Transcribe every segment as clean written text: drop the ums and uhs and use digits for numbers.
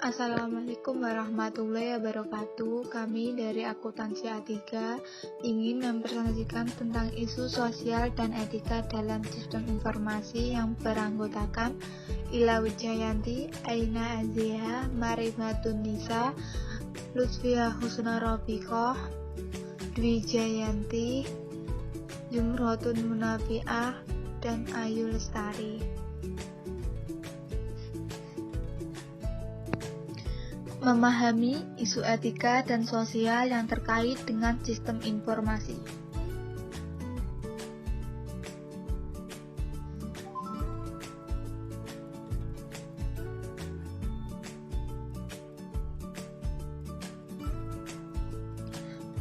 Assalamualaikum warahmatullahi wabarakatuh. Kami dari Akuntansi A3 ingin mempresentasikan tentang isu sosial dan etika dalam sistem informasi yang beranggotakan Ila Wijayanti, Aina Azia, Marimatun Nisa, Lutfia Husna Rofiqoh, Dwi Jayanti, Jumrotun Munafiah, dan Ayu Lestari. Memahami isu etika dan sosial yang terkait dengan sistem informasi.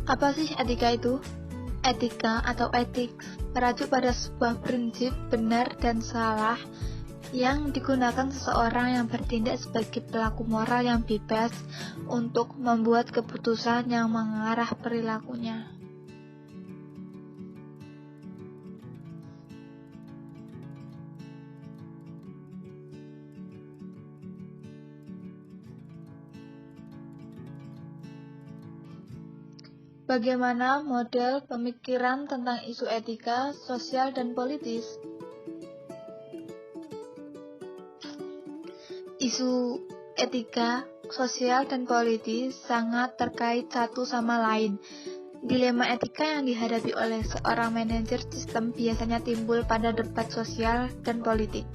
Apa sih etika itu? Etika atau ethics merujuk pada sebuah prinsip benar dan salah yang digunakan seseorang yang bertindak sebagai pelaku moral yang bebas untuk membuat keputusan yang mengarah perilakunya. Bagaimana model pemikiran tentang isu etika, sosial, dan politis? Isu etika, sosial, dan politis sangat terkait satu sama lain. Dilema etika yang dihadapi oleh seorang manajer sistem biasanya timbul pada debat sosial dan politik.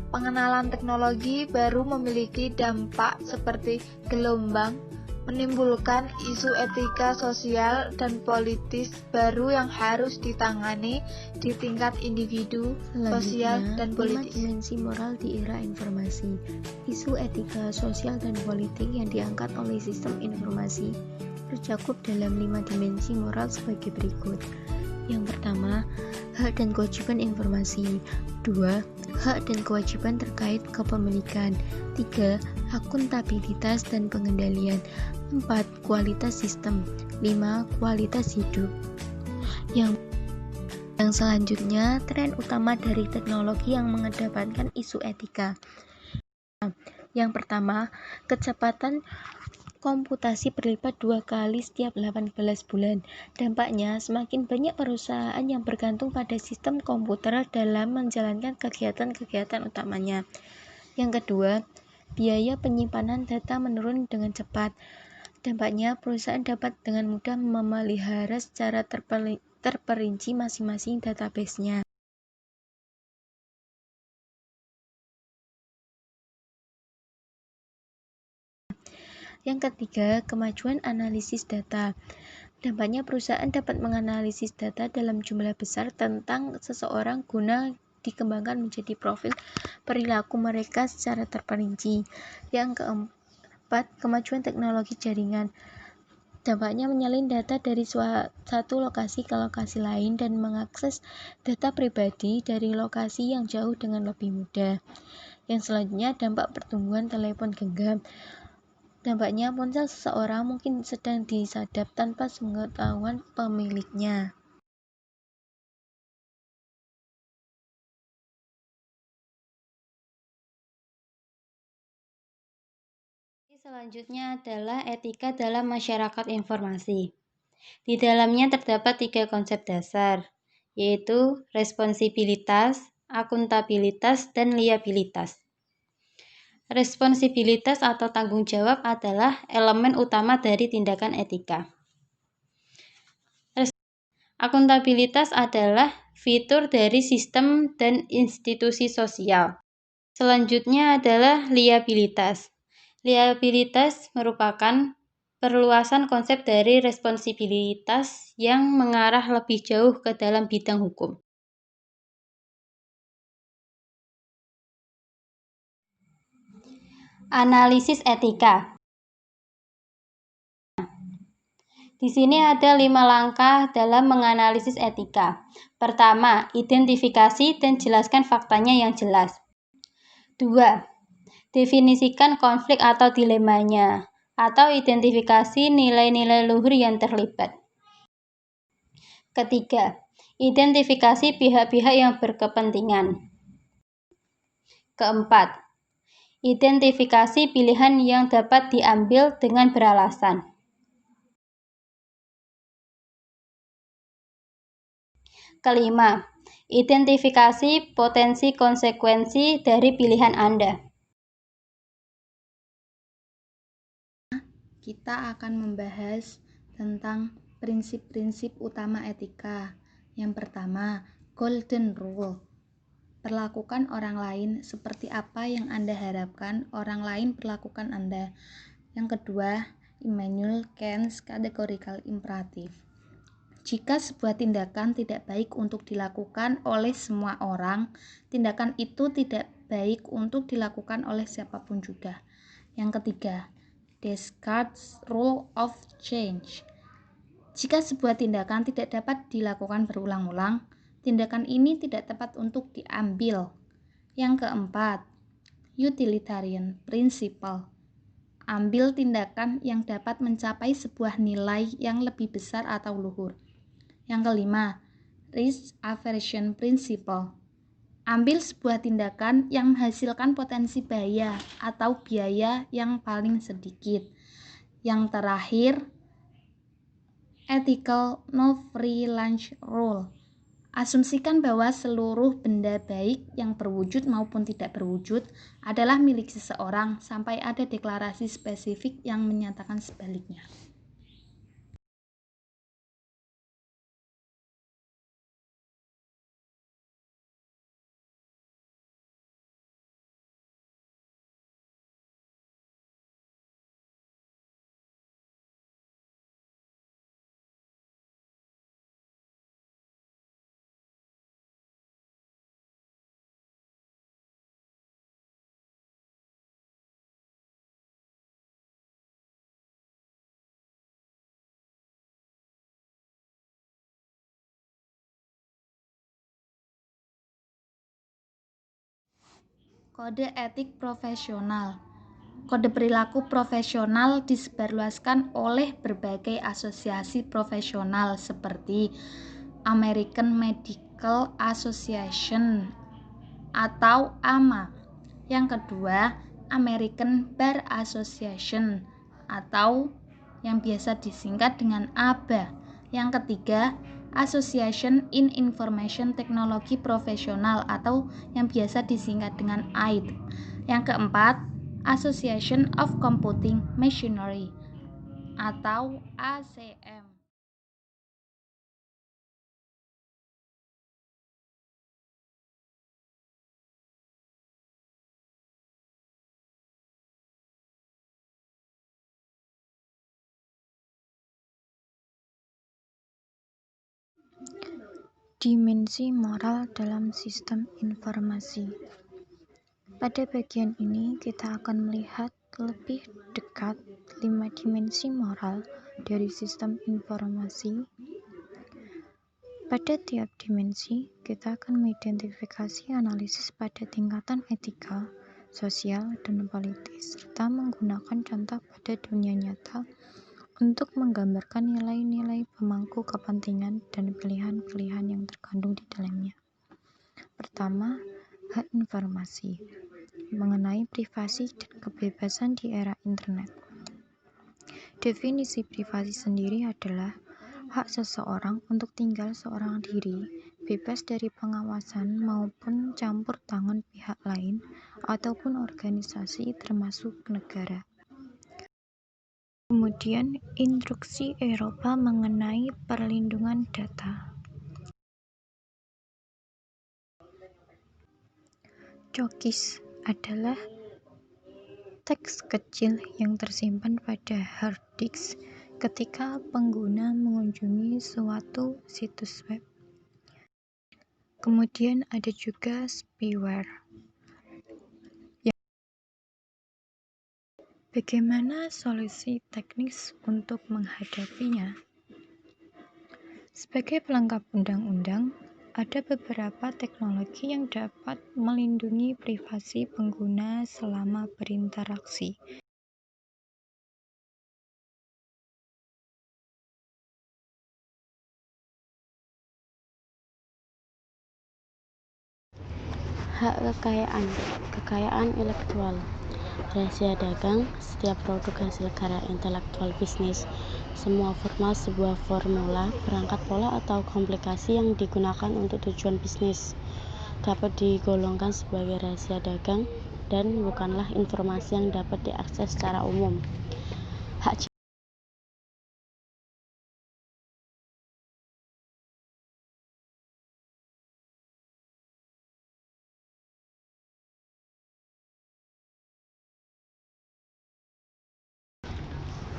Pengenalan teknologi baru memiliki dampak seperti gelombang, menimbulkan isu etika sosial dan politis baru yang harus ditangani di tingkat individu, sosial, dan politis. 5 dimensi moral di era informasi. Isu etika, sosial, dan politik yang diangkat oleh sistem informasi tercakup dalam 5 dimensi moral sebagai berikut. Yang pertama, hak dan kewajiban informasi. 2. Hak dan kewajiban terkait kepemilikan. 3. Akuntabilitas dan pengendalian. 4. Kualitas sistem. 5. Kualitas hidup. Yang selanjutnya, tren utama dari teknologi yang mengedepankan isu etika. Yang pertama, kecepatan komputasi berlipat 2 kali setiap 18 bulan. Dampaknya, semakin banyak perusahaan yang bergantung pada sistem komputer dalam menjalankan kegiatan-kegiatan utamanya. Yang kedua, biaya penyimpanan data menurun dengan cepat. Dampaknya, perusahaan dapat dengan mudah memelihara secara terperinci masing-masing database-nya. Yang ketiga, kemajuan analisis data. Dampaknya, perusahaan dapat menganalisis data dalam jumlah besar tentang seseorang guna dikembangkan menjadi profil perilaku mereka secara terperinci. Yang keempat, kemajuan teknologi jaringan. Dampaknya, menyalin data dari satu lokasi ke lokasi lain dan mengakses data pribadi dari lokasi yang jauh dengan lebih mudah. Yang selanjutnya, dampak pertumbuhan telepon genggam. Dampaknya, ponsel seseorang mungkin sedang disadap tanpa pengetahuan pemiliknya. Selanjutnya adalah etika dalam masyarakat informasi. Di dalamnya terdapat 3 konsep dasar, yaitu responsibilitas, akuntabilitas, dan liabilitas. Responsibilitas atau tanggung jawab adalah elemen utama dari tindakan etika. Akuntabilitas adalah fitur dari sistem dan institusi sosial. Selanjutnya adalah liabilitas. Liabilitas merupakan perluasan konsep dari responsibilitas yang mengarah lebih jauh ke dalam bidang hukum. Analisis etika. Di sini ada 5 langkah dalam menganalisis etika. Pertama, identifikasi dan jelaskan faktanya yang jelas. 2. Definisikan konflik atau dilemanya, atau identifikasi nilai-nilai luhur yang terlibat. Ketiga, identifikasi pihak-pihak yang berkepentingan. Keempat, Identifikasi pilihan yang dapat diambil dengan beralasan. Kelima, identifikasi potensi konsekuensi dari pilihan Anda. Kita akan membahas tentang prinsip-prinsip utama etika. Yang pertama, Golden Rule. Perlakukan orang lain seperti apa yang Anda harapkan orang lain perlakukan Anda. Yang kedua, Immanuel Kant's Categorical Imperative. Jika sebuah tindakan tidak baik untuk dilakukan oleh semua orang, tindakan itu tidak baik untuk dilakukan oleh siapapun juga. Yang ketiga, Descartes' Rule of Change. Jika sebuah tindakan tidak dapat dilakukan berulang-ulang, tindakan ini tidak tepat untuk diambil. Yang keempat, Utilitarian Principle. Ambil tindakan yang dapat mencapai sebuah nilai yang lebih besar atau luhur. Yang kelima, Risk Aversion Principle. Ambil sebuah tindakan yang menghasilkan potensi bahaya atau biaya yang paling sedikit. Yang terakhir, Ethical No Free Lunch Rule. Asumsikan bahwa seluruh benda baik yang berwujud maupun tidak berwujud adalah milik seseorang sampai ada deklarasi spesifik yang menyatakan sebaliknya. Kode etik profesional. Kode perilaku profesional disebarluaskan oleh berbagai asosiasi profesional seperti American Medical Association atau AMA. Yang kedua, American Bar Association atau yang biasa disingkat dengan ABA. Yang ketiga, Association in Information Technology Professional atau yang biasa disingkat dengan AIT. Yang keempat, Association of Computing Machinery atau ACM. Dimensi moral dalam sistem informasi. Pada bagian ini kita akan melihat lebih dekat 5 dimensi moral dari sistem informasi. Pada tiap dimensi, kita akan mengidentifikasi analisis pada tingkatan etika, sosial, dan politis, serta menggunakan contoh pada dunia nyata untuk menggambarkan nilai-nilai pemangku kepentingan dan pilihan-pilihan yang terkandung di dalamnya. Pertama, hak informasi mengenai privasi dan kebebasan di era internet. Definisi privasi sendiri adalah hak seseorang untuk tinggal seorang diri, bebas dari pengawasan maupun campur tangan pihak lain ataupun organisasi termasuk negara. Kemudian, instruksi Eropa mengenai perlindungan data. Cookies adalah teks kecil yang tersimpan pada hard disk ketika pengguna mengunjungi suatu situs web. Kemudian ada juga spyware. Bagaimana solusi teknis untuk menghadapinya? Sebagai pelengkap undang-undang, ada beberapa teknologi yang dapat melindungi privasi pengguna selama berinteraksi. Hak kekayaan intelektual. Rahasia dagang, setiap produk hasil karya intelektual bisnis. Semua formal sebuah formula, perangkat pola atau komplikasi yang digunakan untuk tujuan bisnis dapat digolongkan sebagai rahasia dagang dan bukanlah informasi yang dapat diakses secara umum. Hak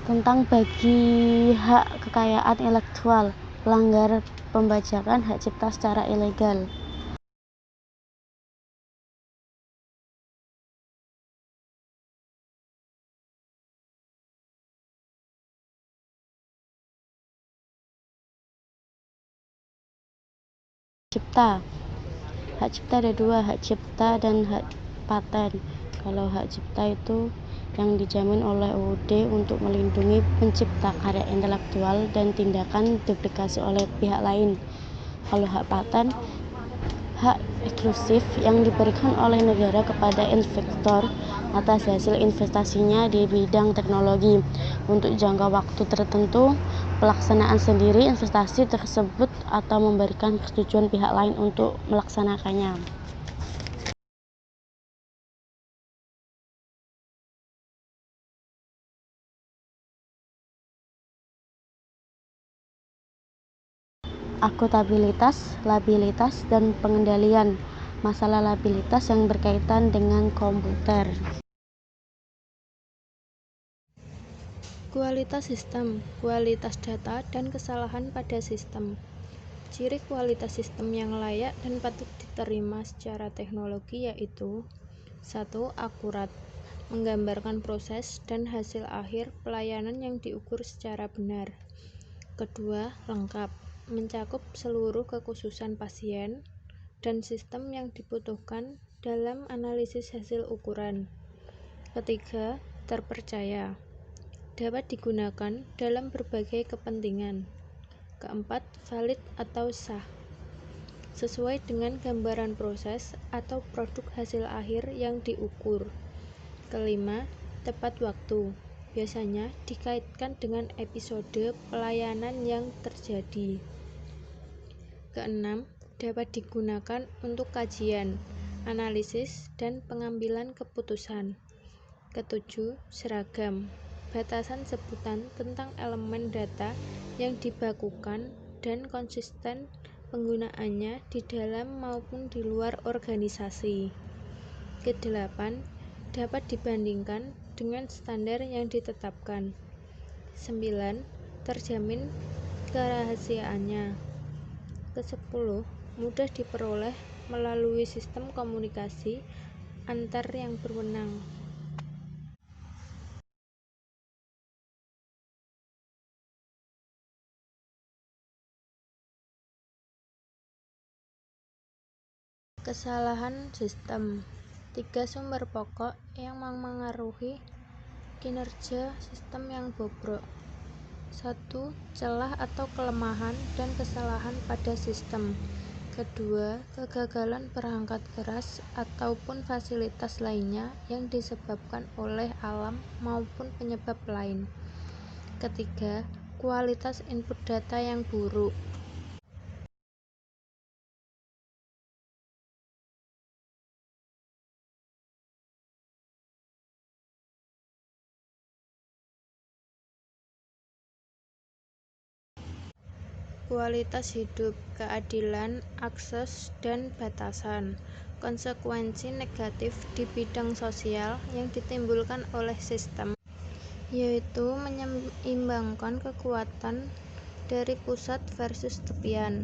tentang bagi hak kekayaan intelektual, pelanggar pembajakan hak cipta secara ilegal. Hak cipta ada dua, hak cipta dan hak paten. Kalau hak cipta itu yang dijamin oleh UUD untuk melindungi pencipta karya intelektual dan tindakan duplikasi oleh pihak lain. Kalau hak paten, hak eksklusif yang diberikan oleh negara kepada investor atas hasil investasinya di bidang teknologi untuk jangka waktu tertentu, pelaksanaan sendiri investasi tersebut atau memberikan persetujuan pihak lain untuk melaksanakannya. Akuntabilitas, labilitas, dan pengendalian. Masalah labilitas yang berkaitan dengan komputer. Kualitas sistem, kualitas data, dan kesalahan pada sistem. Ciri kualitas sistem yang layak dan patut diterima secara teknologi yaitu 1. Akurat, menggambarkan proses dan hasil akhir pelayanan yang diukur secara benar. Kedua, lengkap, mencakup seluruh kekhususan pasien dan sistem yang dibutuhkan dalam analisis hasil ukuran. Ketiga, terpercaya, dapat digunakan dalam berbagai kepentingan. Keempat, valid atau sah, sesuai dengan gambaran proses atau produk hasil akhir yang diukur. Kelima, tepat waktu, biasanya dikaitkan dengan episode pelayanan yang terjadi. Keenam, dapat digunakan untuk kajian, analisis, dan pengambilan keputusan. Ketujuh, seragam, batasan sebutan tentang elemen data yang dibakukan dan konsisten penggunaannya di dalam maupun di luar organisasi. Kedelapan, dapat dibandingkan dengan standar yang ditetapkan. 9. Terjamin kerahasiaannya. Ke-10, mudah diperoleh melalui sistem komunikasi antar yang berwenang. Kesalahan sistem. 3 sumber pokok yang memengaruhi kinerja sistem yang bobrok. 1. Celah atau kelemahan dan kesalahan pada sistem. Kedua, kegagalan perangkat keras ataupun fasilitas lainnya yang disebabkan oleh alam maupun penyebab lain. Ketiga, kualitas input data yang buruk. Kualitas hidup, keadilan, akses, dan batasan. Konsekuensi negatif di bidang sosial yang ditimbulkan oleh sistem, yaitu menyeimbangkan kekuatan dari pusat versus tepian,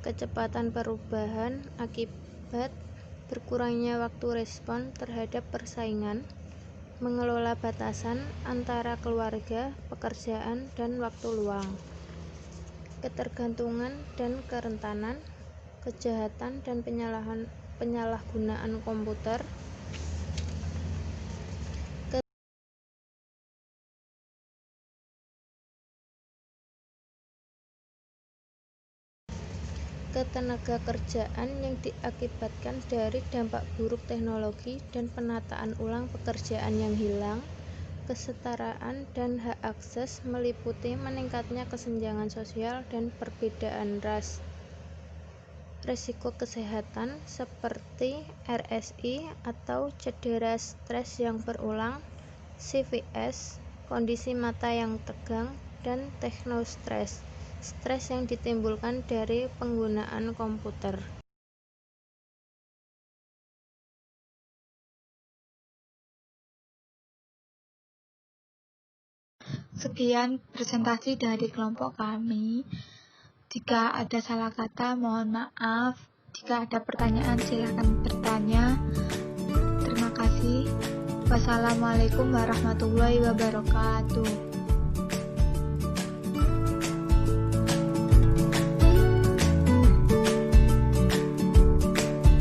kecepatan perubahan akibat berkurangnya waktu respon terhadap persaingan, mengelola batasan antara keluarga, pekerjaan, dan waktu luang, ketergantungan dan kerentanan, kejahatan dan penyalahgunaan komputer, ketenagakerjaan yang diakibatkan dari dampak buruk teknologi dan penataan ulang pekerjaan yang hilang, kesetaraan dan hak akses meliputi meningkatnya kesenjangan sosial dan perbedaan ras. Risiko kesehatan seperti RSI atau cedera stres yang berulang, CVS, kondisi mata yang tegang, dan teknostres, stres yang ditimbulkan dari penggunaan komputer. Sekian presentasi dari kelompok kami. Jika ada salah kata, mohon maaf. Jika ada pertanyaan, silakan bertanya. Terima kasih. Wassalamualaikum warahmatullahi wabarakatuh.